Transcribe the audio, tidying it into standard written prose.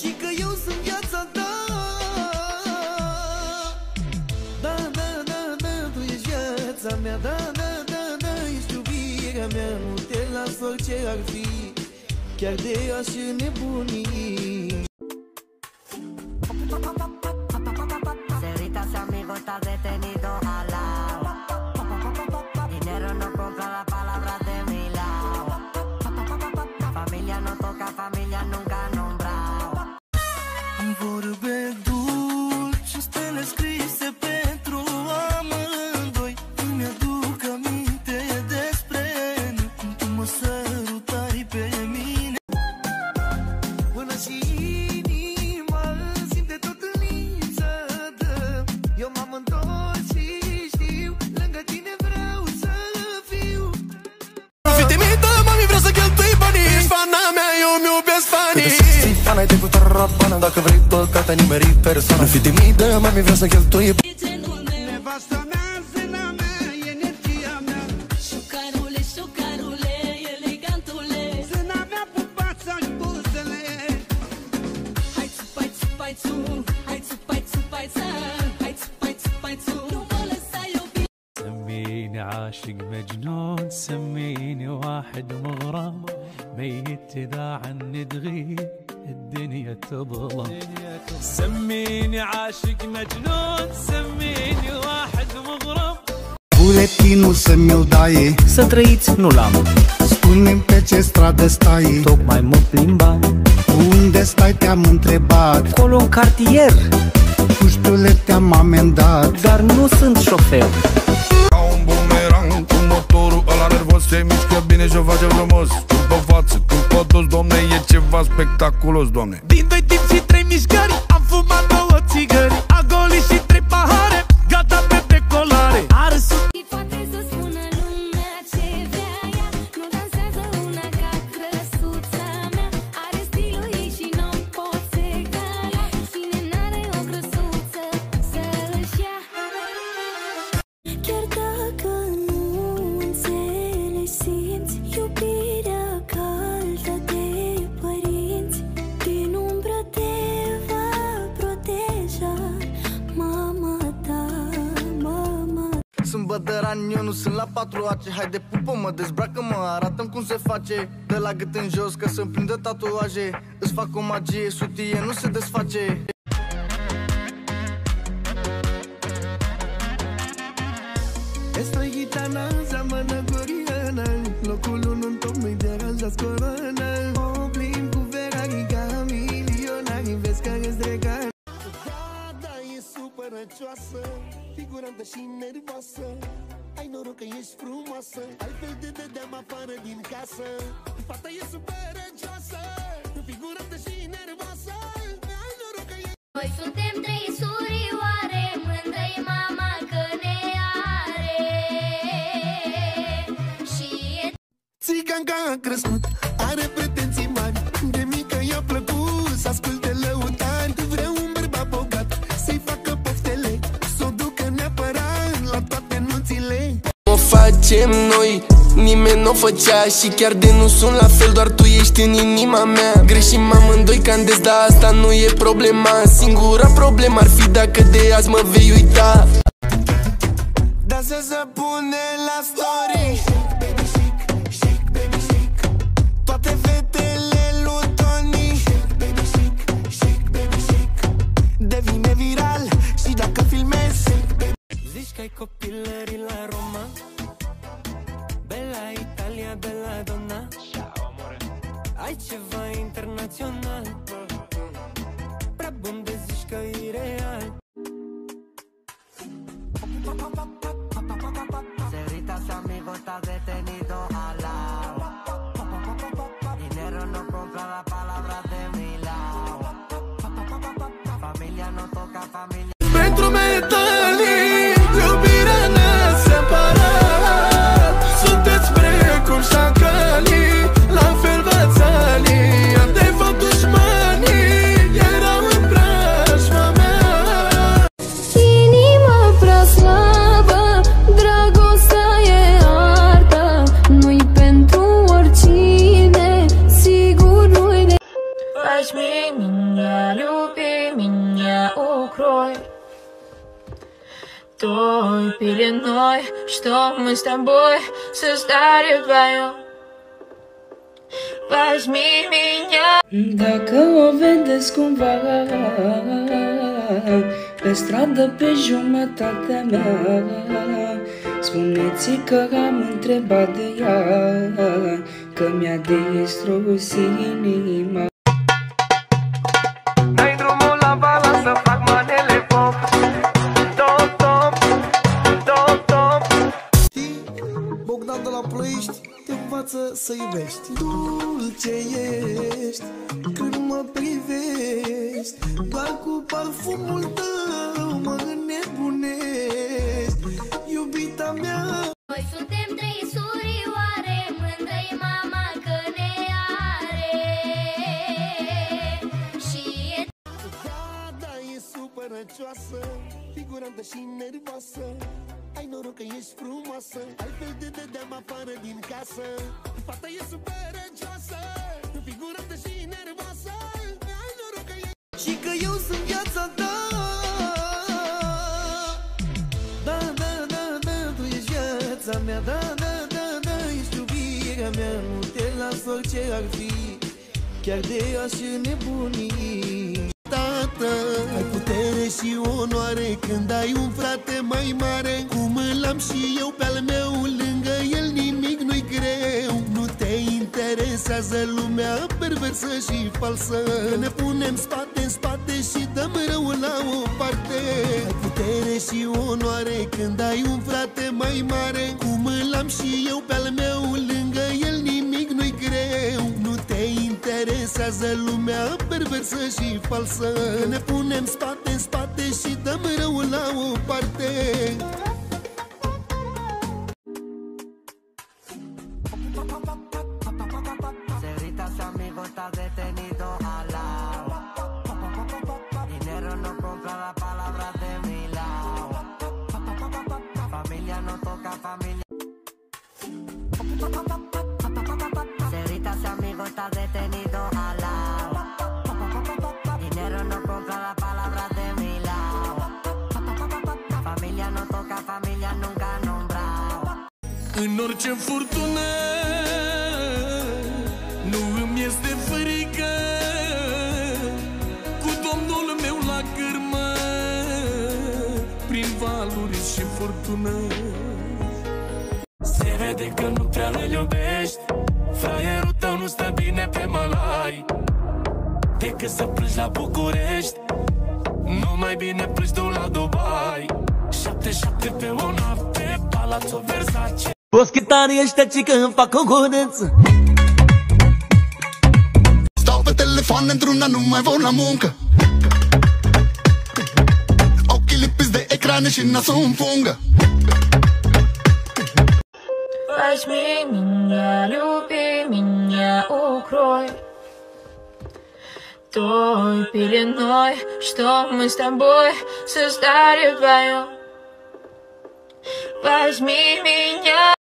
și că eu sunt viața ta. Da, da, da, da, tu ești viața mea. Da, da, da, da, ești iubirea mea. Nu te las orice ar fi, chiar de aș nebuni. Cerritas amigos, estás detenido al lado. Dinero no compra la palabra de mi lado. Familia no toca, familia nunca nombrado. Vorbe dulci, stele scrise pentru amândoi. Îmi aduc aminte despre noi, cum tu mă sărutai pe mine. Până și inima simte tot în lipsă dă. Eu m-am întors și știu, lângă tine vreau să fiu. Fi timită, mami, vreau să cheltui banii. Ești fana mea, eu mi-iubesc fanii. Fana-i de cu tarapană, dacă vrei tot că te-ai nimerit persoană. Nu fi timidă, mami, vreau să cheltui. Nevasta mea, zâna mea, energia mea. Șucarule, șucarule, elegantule. Zâna mea, pupața-și buzele. Hai țupai, țupai, țu. Hai țupai, țupai, ță. Hai țupai, țupai, țu. Nu mă lăsa iubi. سميني عاشق مجنون، سميني واحد مغرم، ميت إذا عني تغيب الدنيا تظلم. سميني عاشق مجنون، سميني واحد مغرم. Buletinul să mi-l dai, Să trăiți nu l-am, spune-mi pe ce stradă stai. tocmai mă plimbam. Unde stai te-am întrebat, Acolo în cartier, puștule te-am amendat. dar nu sunt șofer. Ca un bumerang, cu motorul ăla nervos, se mișcă bine și o face frumos. Când pe față, când pe dos, domne, e ceva spectaculos, domne. Din 2 timp și 3 mișcări, am fumat 2 țigări, am golit și 3 pahare, gata pe decolare. Are Poate să spună lumea ce vrea ea. Nu dansează una ca crăsuța mea. Are stilul ei și nu-o poți egala. Cine n-are o crăsuță să-și ia. Chiar dacă nu înțelegi, simți iubirea caldă de părinți. Din umbră te va proteja mama ta, mama. Sunt bădăran, eu nu sunt la 4 Haide pupă-mă, dezbracă-mă, arată-mi cum se face. De la gât în jos, că să-mi prindă tatuaje. Îți fac o magie, sutie, nu se desface. Estoy gitana, seamănă goriana. Locul unu în top nu-i deranjați corona. O plimb cu Ferrari ca milionari. Vezi că îți dregan. Da, e supărăcioasă, figurantă și nervoasă. Ai noroc că ești frumoasă, altfel te dădeam afară din casă. Fata e supărăcioasă, figurantă și nervoasă. Ai noroc că ești... Noi suntem 3 surioare, mândră-i mama că ne are. Și e Țiganca a crescut, are pretenții mari. De mică i-a plăcut să asculte lăutari. Vrea un bărbat bogat să-i facă poftele, s-o ducă neapărat la toate nunțile. O facem noi, nimeni n-o făcea. Și chiar de nu sunt la fel, doar tu ești în inima mea. Greșim amândoi candezi, dar asta nu e problema. Singura problemă ar fi dacă de azi mă vei uita. Dansează, pune la story. Baby chic, chic, baby chic. Toate fetele lui Tony. Baby chic, chic, baby chic. Devine viral și dacă filmezi. Zici că ai copilării la Roma, Bella Italia, Bella Donna. Ai ceva internațional, prea bun de zici că e real. Cerritas amigos, estás detenido. меня, люби меня, укрой той пеленой, что мы с тобой создали вдвоем. Возьми меня. Dacă o vedeți cumva pe stradă pe jumătatea mea, spuneți că am întrebat de ea, că mi-a distrus inima. Dai drumul la bala să fac manele pop. Top, top, top, top. Știi, Bogdan de la Ploiești te învață să iubești. Dulce ești când mă privești, doar cu parfumul tău mă înnebunești, iubita mea. Noi suntem trei surioare, mândră-i mama că ne are. Și e... Da, e supărăcioasă, figurantă și nervoasă. Ai noroc că ești frumoasă, altfel te dădeam afară din casă. Fata e supărăcioasă, figurantă și nervoasă. Ai noroc că ești... Și că eu sunt viața ta. Da, da, da, da, tu ești viața mea. Da, da, da, da, ești iubirea mea. Nu te las orice ar fi, chiar de aș nebuni. Tată, ai putere și onoare când ai un frate mai mare, cum îl am și eu pe-al meu, lângă el nimic nu-i greu. Nu te interesează lumea perversă și falsă, că ne punem spate în spate și dăm rău la o parte. Ai putere și onoare când ai un frate mai mare, cum îl am și eu pe-al meu, lângă el nimic nu-i greu. Nu te interesează lumea perversă și falsă, că ne punem spate în spate și dăm rău la o parte. Cerita, su amigo está detenido al lado. Dinero no compra la palabra de mi lado. Familia no toca familia. Cerita, su amigo está detenido al lado. Dinero no compra la palabra de mi lado. Familia no toca familia nunca nombrado. În orice furtună nu îmi este frică, cu Domnul meu la cârmă, prin valuri și furtună. Se vede că nu prea îl iubești, fraierul tău nu stă bine pe mălai. Decât să plângi la București, nu mai bine plângi tu la Dubai. 7-7 pe o noapte, Palazzo Versace. Boschetarii ăștia ci că îmi fac concurență. Stau pe telefon într-una, nu mai vor la muncă. Ochii lipiți de ecrane și nasul în fungă. Возьми меня, люби меня, укрой той пеленой, что мы с тобой создали вдвоем. Возьми меня.